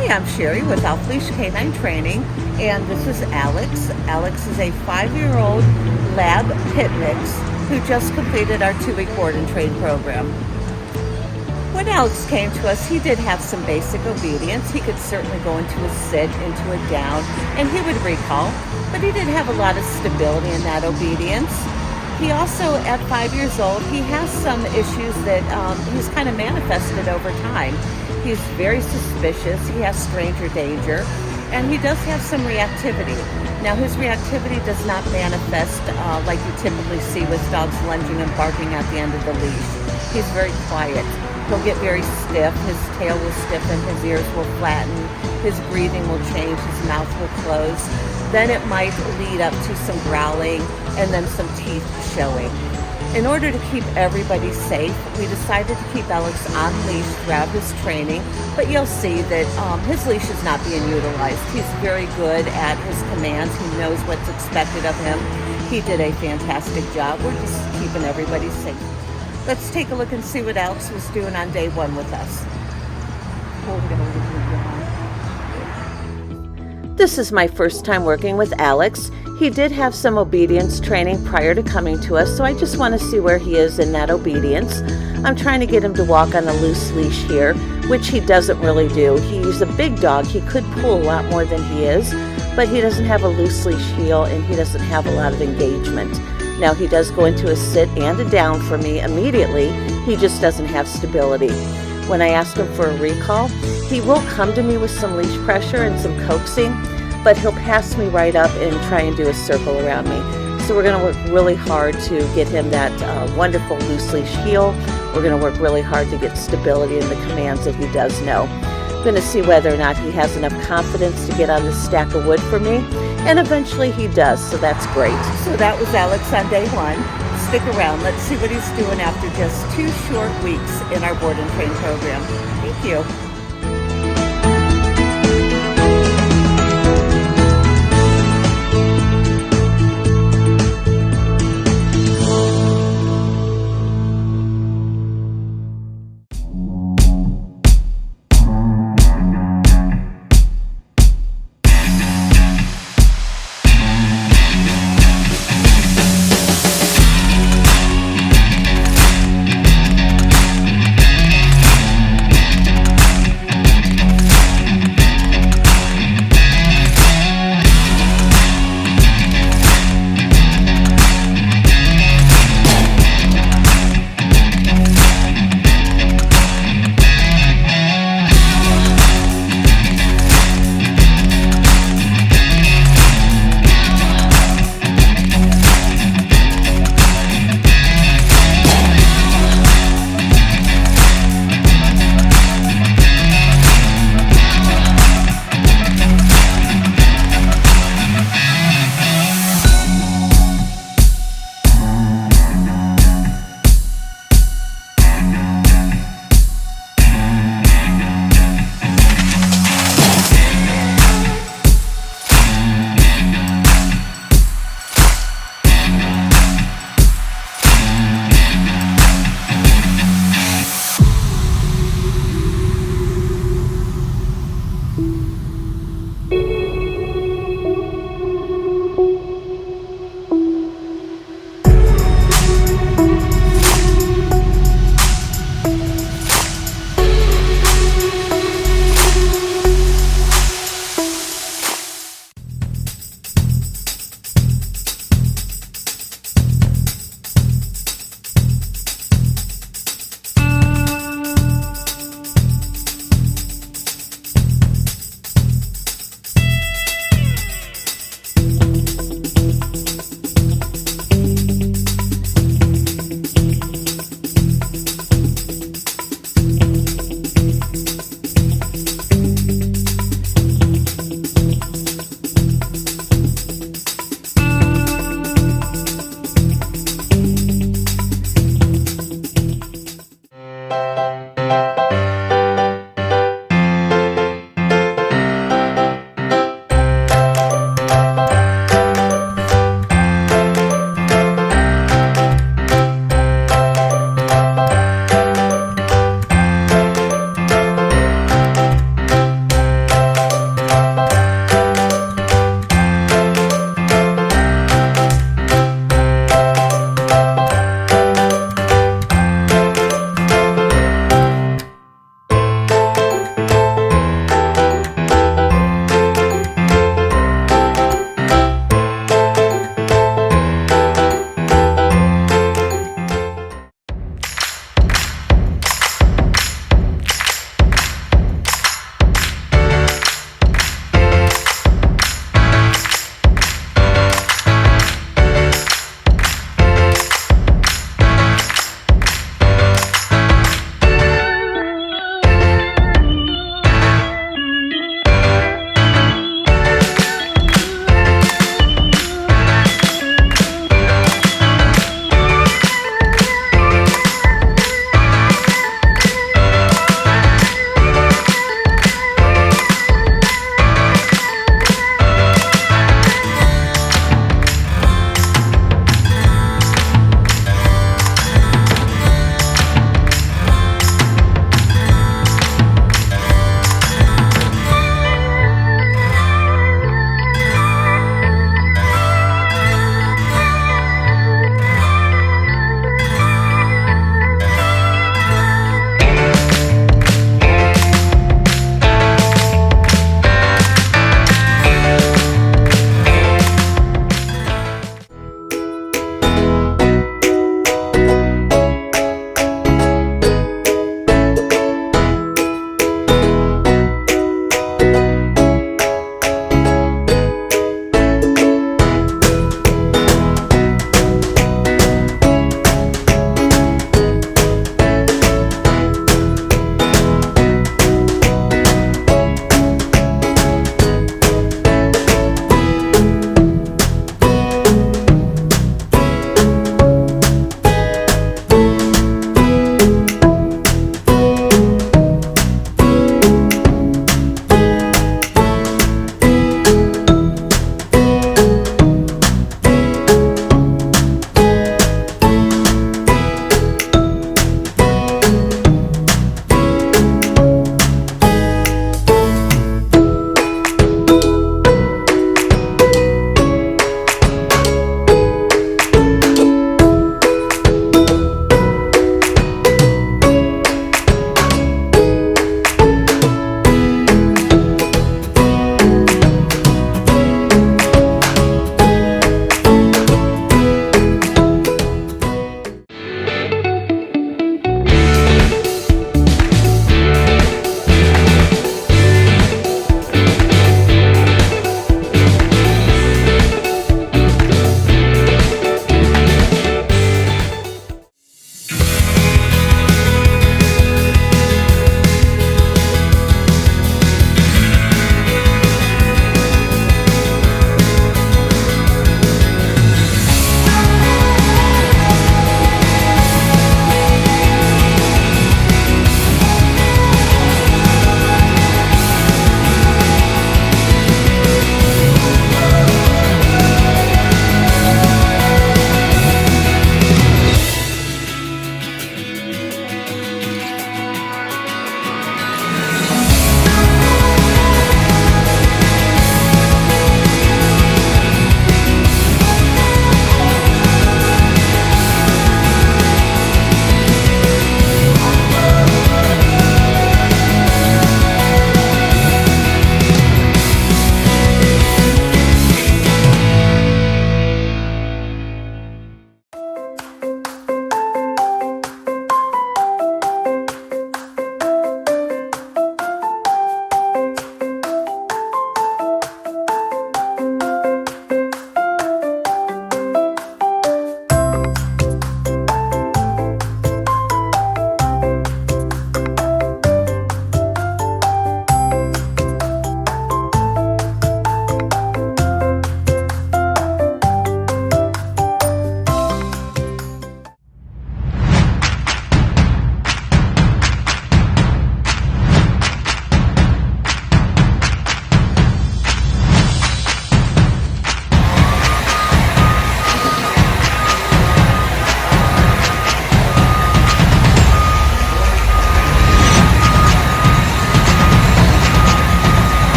Hi, I'm Sherry with Off Leash K9 Training, and this is Alex. Alex is a 5-year-old lab pit mix who just completed our 2-week board and train program. When Alex came to us, he did have some basic obedience. He could certainly go into a sit, into a down, and he would recall, but he didn't have a lot of stability in that obedience. He also, at 5 years old, he has some issues that he's kind of manifested over time. He's very suspicious, he has stranger danger, and he does have some reactivity. Now, his reactivity does not manifest like you typically see with dogs lunging and barking at the end of the leash. He's very quiet. He'll get very stiff, his tail will stiffen, his ears will flatten, his breathing will change, his mouth will close. Then it might lead up to some growling and then some teeth showing. In order to keep everybody safe, we decided to keep Alex on leash throughout his training, but you'll see that his leash is not being utilized. He's very good at his commands. He knows what's expected of him. He did a fantastic job. We're just keeping everybody safe. Let's take a look and see what Alex was doing on day 1 with us. This is my first time working with Alex. He did have some obedience training prior to coming to us, so I just want to see where he is in that obedience. I'm trying to get him to walk on a loose leash here, which he doesn't really do. He's a big dog. He could pull a lot more than he is, but he doesn't have a loose leash heel and he doesn't have a lot of engagement. Now, he does go into a sit and a down for me immediately. He just doesn't have stability. When I ask him for a recall, he will come to me with some leash pressure and some coaxing, but he'll pass me right up and try and do a circle around me. So we're going to work really hard to get him that wonderful loose leash heel. We're going to work really hard to get stability in the commands that he does know. I'm going to see whether or not he has enough confidence to get on this stack of wood for me, and eventually he does, so that's great. So that was Alex on day 1. Stick around. Let's see what he's doing after just 2 short weeks in our board and train program. Thank you.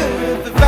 with the